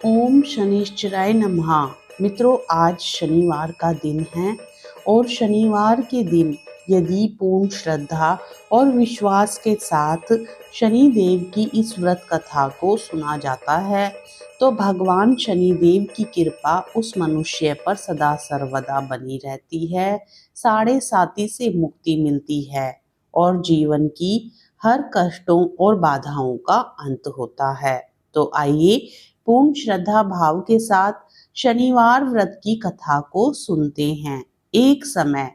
ओम शनिश्चराय नमः। मित्रों, आज शनिवार का दिन है और शनिवार के दिन यदि पूर्ण श्रद्धा और विश्वास के साथ शनि देव की इस व्रत कथा को सुना जाता है तो भगवान शनि देव की कृपा उस मनुष्य पर सदा सर्वदा बनी रहती है, साढ़े साती से मुक्ति मिलती है और जीवन की हर कष्टों और बाधाओं का अंत होता है। तो आइए पूर्ण श्रद्धा भाव के साथ शनिवार व्रत की कथा को सुनते हैं। एक समय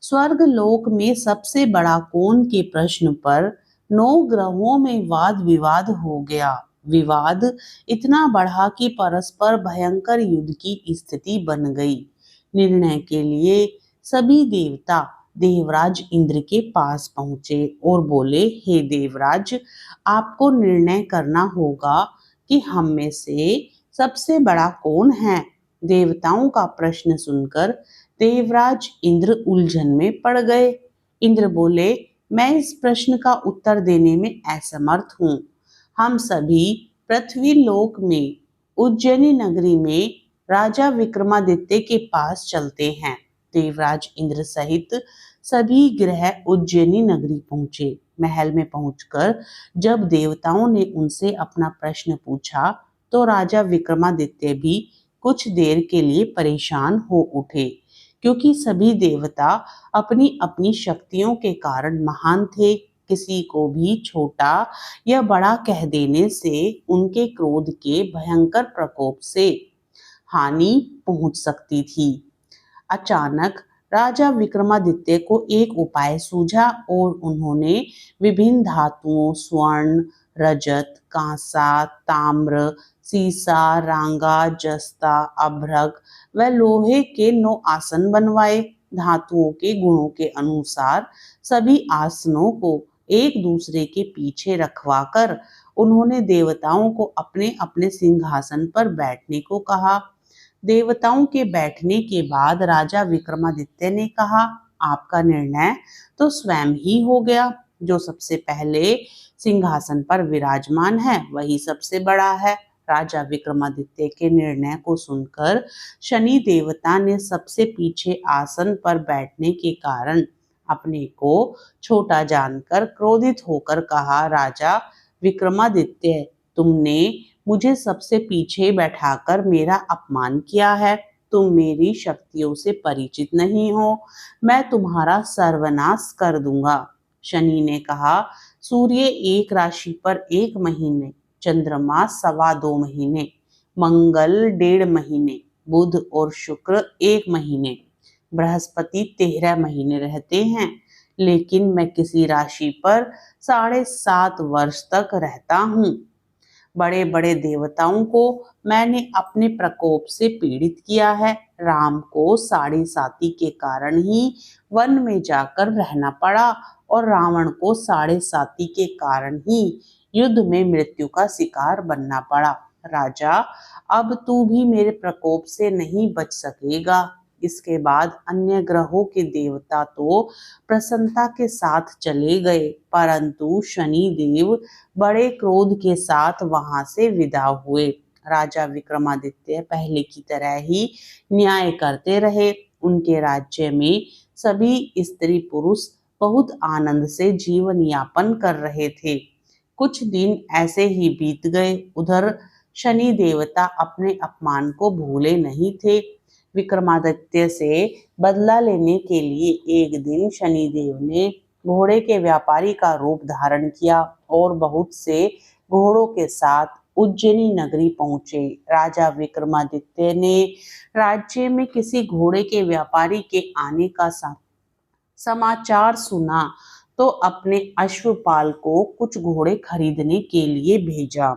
स्वर्ग लोक में सबसे बड़ा कौन के प्रश्न पर 9 ग्रहों में वाद विवाद हो गया। विवाद इतना बढ़ा कि परस्पर भयंकर युद्ध की स्थिति बन गई। निर्णय के लिए सभी देवता देवराज इंद्र के पास पहुंचे और बोले, हे देवराज, आपको निर्णय करना होगा कि हम में से सबसे बड़ा कौन है। देवताओं का प्रश्न सुनकर देवराज इंद्र उलझन में पड़ गए। इंद्र बोले, मैं इस प्रश्न का उत्तर देने में असमर्थ हूँ। हम सभी पृथ्वी लोक में उज्जैनी नगरी में राजा विक्रमादित्य के पास चलते हैं। देवराज इंद्र सहित सभी ग्रह उज्जैनी नगरी पहुंचे। महल में पहुंचकर जब देवताओं ने उनसे अपना प्रश्न पूछा तो राजा विक्रमादित्य भी कुछ देर के लिए परेशान हो उठे, क्योंकि सभी देवता अपनी अपनी शक्तियों के कारण महान थे। किसी को भी छोटा या बड़ा कह देने से उनके क्रोध के भयंकर प्रकोप से हानि पहुंच सकती थी। अचानक राजा विक्रमादित्य को एक उपाय सूझा और उन्होंने विभिन्न धातुओं स्वर्ण, रजत, कांसा, ताम्र, सीसा, रांगा, जस्ता, अभ्रक व लोहे के 9 आसन बनवाए। धातुओं के गुणों के अनुसार सभी आसनों को एक दूसरे के पीछे रखवाकर उन्होंने देवताओं को अपने अपने सिंहासन पर बैठने को कहा। देवताओं के बैठने के बाद राजा विक्रमादित्य ने कहा, आपका निर्णय तो स्वयं ही हो गया। जो सबसे पहले सिंहासन पर विराजमान है वही सबसे बड़ा है। राजा विक्रमादित्य के निर्णय को सुनकर शनि देवता ने सबसे पीछे आसन पर बैठने के कारण अपने को छोटा जानकर क्रोधित होकर कहा, राजा विक्रमादित्य, तुमने मुझे सबसे पीछे बैठाकर मेरा अपमान किया है। तुम मेरी शक्तियों से परिचित नहीं हो। मैं तुम्हारा सर्वनाश कर दूंगा। शनि ने कहा, सूर्य एक राशि पर 1 महीने, चंद्रमा 2.25 महीने, मंगल 1.5 महीने, बुध और शुक्र 1 महीने, बृहस्पति 13 महीने रहते हैं, लेकिन मैं किसी राशि पर 7.5 वर्ष तक रहता हूँ। बड़े बड़े देवताओं को मैंने अपने प्रकोप से पीड़ित किया है। राम को 7.5 के कारण ही वन में जाकर रहना पड़ा और रावण को 7.5 के कारण ही युद्ध में मृत्यु का शिकार बनना पड़ा। राजा, अब तू भी मेरे प्रकोप से नहीं बच सकेगा। इसके बाद अन्य ग्रहों के देवता तो प्रसन्नता के साथ चले गए, परंतु शनि देव बड़े क्रोध के साथ वहां से विदा हुए। राजा विक्रमादित्य पहले की तरह ही न्याय करते रहे। उनके राज्य में सभी स्त्री पुरुष बहुत आनंद से जीवन यापन कर रहे थे। कुछ दिन ऐसे ही बीत गए। उधर शनि देवता अपने अपमान को भूले नहीं थे। विक्रमादित्य से बदला लेने के लिए एक दिन शनिदेव ने घोड़े के व्यापारी का रूप धारण किया और बहुत से घोड़ों के साथ उज्जैनी नगरी पहुंचे। राजा विक्रमादित्य ने राज्य में किसी घोड़े के व्यापारी के आने का समाचार सुना तो अपने अश्वपाल को कुछ घोड़े खरीदने के लिए भेजा।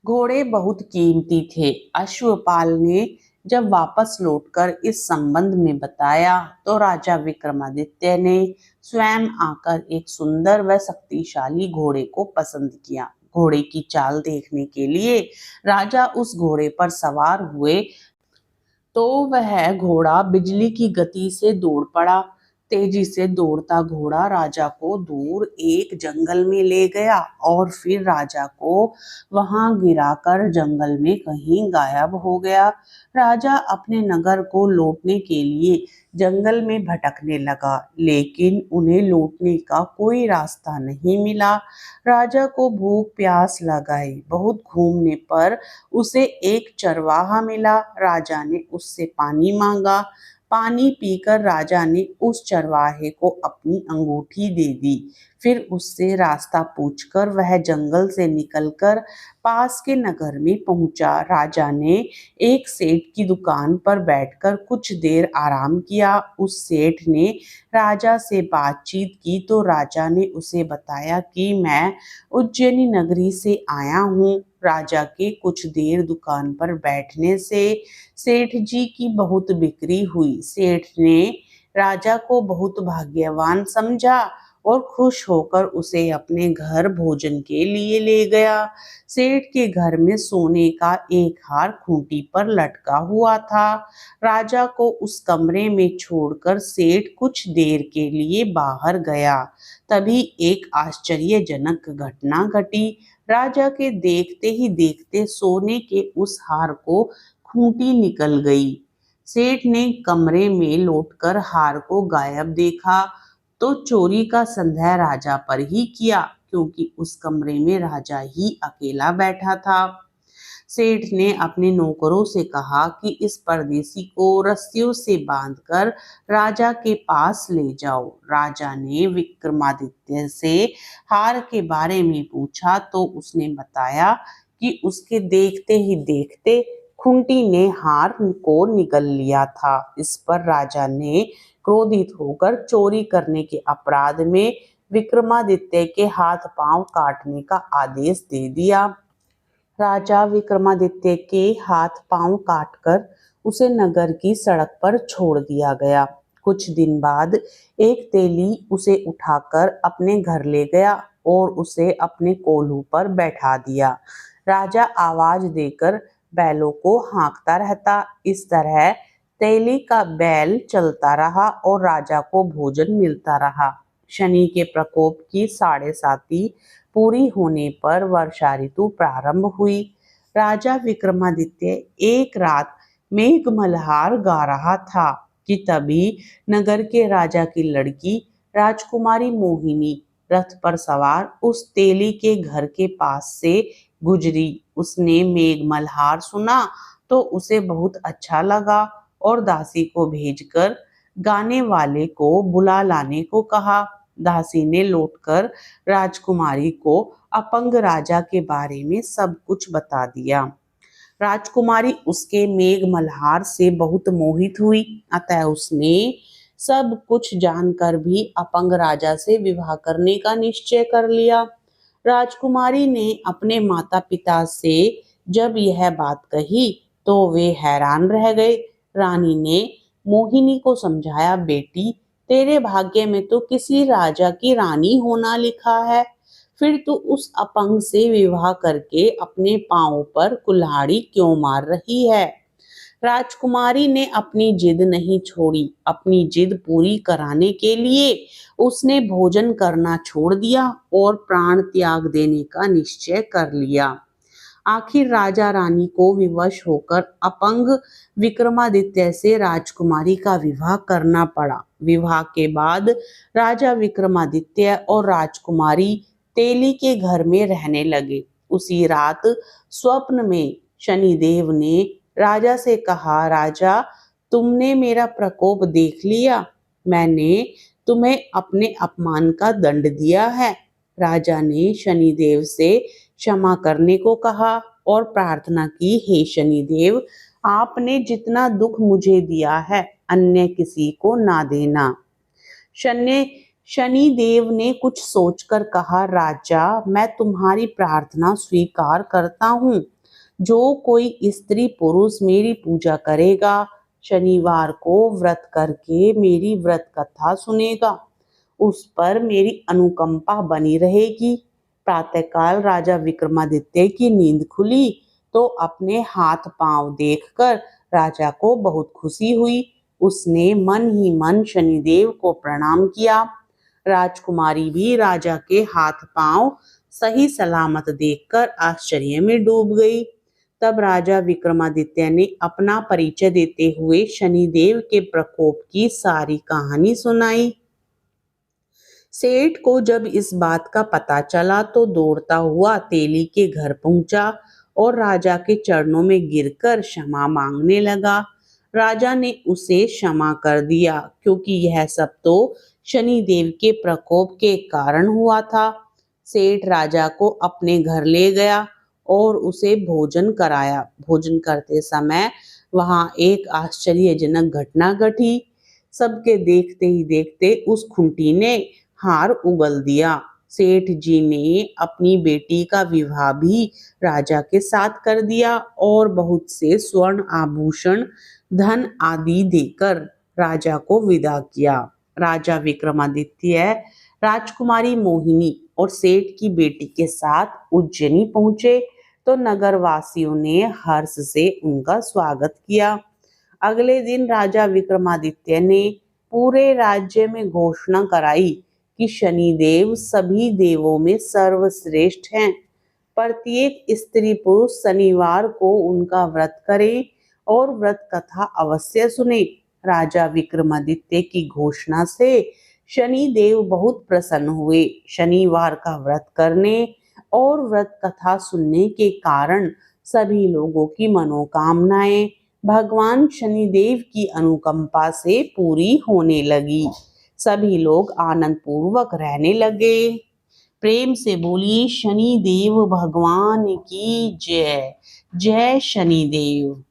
घोड़े बहुत कीमती थे। अश्वपाल ने जब वापस लौटकर इस संबंध में बताया तो राजा विक्रमादित्य ने स्वयं आकर एक सुंदर व शक्तिशाली घोड़े को पसंद किया। घोड़े की चाल देखने के लिए राजा उस घोड़े पर सवार हुए तो वह घोड़ा बिजली की गति से दौड़ पड़ा। तेजी से दौड़ता घोड़ा राजा को दूर एक जंगल में ले गया और फिर राजा को वहां गिराकर जंगल में कहीं गायब हो गया। राजा अपने नगर को लौटने के लिए जंगल में भटकने लगा, लेकिन उन्हें लौटने का कोई रास्ता नहीं मिला। राजा को भूख प्यास लगाई। बहुत घूमने पर उसे एक चरवाहा मिला। राजा ने उससे पानी मांगा। पानी पीकर राजा ने उस चरवाहे को अपनी अंगूठी दे दी। फिर उससे रास्ता पूछकर वह जंगल से निकलकर पास के नगर में पहुंचा। राजा ने एक सेठ की दुकान पर बैठकर कुछ देर आराम किया। उस सेठ ने राजा से बातचीत की तो राजा ने उसे बताया कि मैं उज्जैनी नगरी से आया हूँ। राजा के कुछ देर दुकान पर बैठने से सेठ जी की बहुत बिक्री हुई। सेठ ने राजा को बहुत भाग्यवान समझा और खुश होकर उसे अपने घर भोजन के लिए ले गया। सेठ के घर में सोने का एक हार खूंटी पर लटका हुआ था। राजा को उस कमरे में छोड़कर सेठ कुछ देर के लिए बाहर गया। तभी एक आश्चर्यजनक घटना घटी। राजा के देखते ही देखते सोने के उस हार को खूंटी निकल गई। सेठ ने कमरे में लौटकर हार को गायब देखा तो चोरी का संदेह राजा पर ही किया, क्योंकि उस कमरे में राजा ही अकेला बैठा था। सेठ ने अपने नौकरों से कहा कि इस परदेसी को रस्सियों से बांधकर राजा के पास ले जाओ। राजा ने विक्रमादित्य से हार के बारे में पूछा तो उसने बताया कि उसके देखते ही देखते खूंटी ने हार को निगल लिया था। इस पर राजा ने क्रोधित होकर चोरी करने के अपराध में विक्रमादित्य के हाथ पांव काटने का आदेश दे दिया। राजा विक्रमादित्य के हाथ पांव काटकर उसे नगर की सड़क पर छोड़ दिया गया। कुछ दिन बाद एक तेली उसे उठाकर अपने घर ले गया और उसे अपने कोल्हू पर बैठा दिया। राजा आवाज देकर बैलों को हाँकता रहता। इस तरह तेली का बैल चलता रहा और राजा को भोजन मिलता रहा। शनि के प्रकोप की 7.5 पूरी होने पर वर्षा ऋतु प्रारंभ हुई। राजा विक्रमादित्य एक रात मेघमल्हार गा रहा था कि तभी नगर के राजा की लड़की राजकुमारी मोहिनी रथ पर सवार उस तेली के घर के पास से गुजरी। उसने मेघमल्हार सुना तो उसे बहुत अच्छा लगा और दासी को भेजकर गाने वाले को बुला लाने को कहा। दासी ने लौटकर राजकुमारी को अपंग राजा के बारे में सब कुछ बता दिया। राजकुमारी उसके मेघमल्हार से बहुत मोहित हुई, अतः उसने सब कुछ जानकर भी अपंग राजा से विवाह करने का निश्चय कर लिया। राजकुमारी ने अपने माता पिता से जब यह बात कही तो वे हैरान रह गए। रानी ने मोहिनी को समझाया, बेटी तेरे भाग्य में तो किसी राजा की रानी होना लिखा है, फिर तू उस अपंग से विवाह करके अपने पांव पर कुल्हाड़ी क्यों मार रही है। राजकुमारी ने अपनी जिद नहीं छोड़ी। अपनी जिद पूरी कराने के लिए उसने भोजन करना छोड़ दिया और प्राण त्याग देने का निश्चय कर लिया। आखिर राजा रानी को विवश होकर अपंग विक्रमादित्य से राजकुमारी का विवाह करना पड़ा। विवाह के बाद राजा विक्रमादित्य और राजकुमारी तेली के घर में रहने लगे। उसी रात स्वप्न में शनिदेव ने राजा से कहा, राजा तुमने मेरा प्रकोप देख लिया, मैंने तुम्हें अपने अपमान का दंड दिया है। राजा ने शनिदेव से क्षमा करने को कहा और प्रार्थना की, हे शनिदेव आपने जितना दुख मुझे दिया है अन्य किसी को ना देना। शनिदेव ने कुछ सोचकर कहा, राजा मैं तुम्हारी प्रार्थना स्वीकार करता हूँ। जो कोई स्त्री पुरुष मेरी पूजा करेगा, शनिवार को व्रत करके मेरी व्रत कथा सुनेगा, उस पर मेरी अनुकंपा बनी रहेगी। प्रातःकाल राजा विक्रमादित्य की नींद खुली तो अपने हाथ पांव देखकर राजा को बहुत खुशी हुई। उसने मन ही मन शनिदेव को प्रणाम किया। राजकुमारी भी राजा के हाथ पांव सही सलामत देखकर आश्चर्य में डूब गई। तब राजा विक्रमादित्य ने अपना परिचय देते हुए शनिदेव के प्रकोप की सारी कहानी सुनाई। सेठ को जब इस बात का पता चला तो दौड़ता हुआ तेली के घर पहुंचा और राजा के चरणों में गिरकर क्षमा मांगने लगा। राजा ने उसे क्षमा कर दिया क्योंकि यह सब तो शनिदेव के प्रकोप के कारण हुआ था। सेठ राजा को अपने घर ले गया और उसे भोजन कराया। भोजन करते समय वहां एक आश्चर्यजनक घटना घटी। सबके देखते ही देखते उस खूंटी ने हार उगल दिया। सेठ जी ने अपनी बेटी का विवाह भी राजा के साथ कर दिया और बहुत से स्वर्ण आभूषण, धन आदि देकर राजा को विदा किया। राजा विक्रमादित्य राजकुमारी मोहिनी और सेठ की बेटी के साथ उज्जैनी पहुंचे तो नगर वासियों ने हर्ष से उनका स्वागत किया। अगले दिन राजा विक्रमादित्य ने पूरे राज्य में घोषणा कराई कि शनिदेव सभी देवों में सर्वश्रेष्ठ हैं। प्रत्येक स्त्री पुरुष शनिवार को उनका व्रत करे और व्रत कथा अवश्य सुने। राजा विक्रमादित्य की घोषणा से शनिदेव बहुत प्रसन्न हुए। शनिवार का व्रत करने और व्रत कथा सुनने के कारण सभी लोगों की मनोकामनाएं भगवान शनिदेव की अनुकंपा से पूरी होने लगी। सभी लोग आनंद पूर्वक रहने लगे। प्रेम से बोलिए शनिदेव भगवान की जय। जय शनिदेव।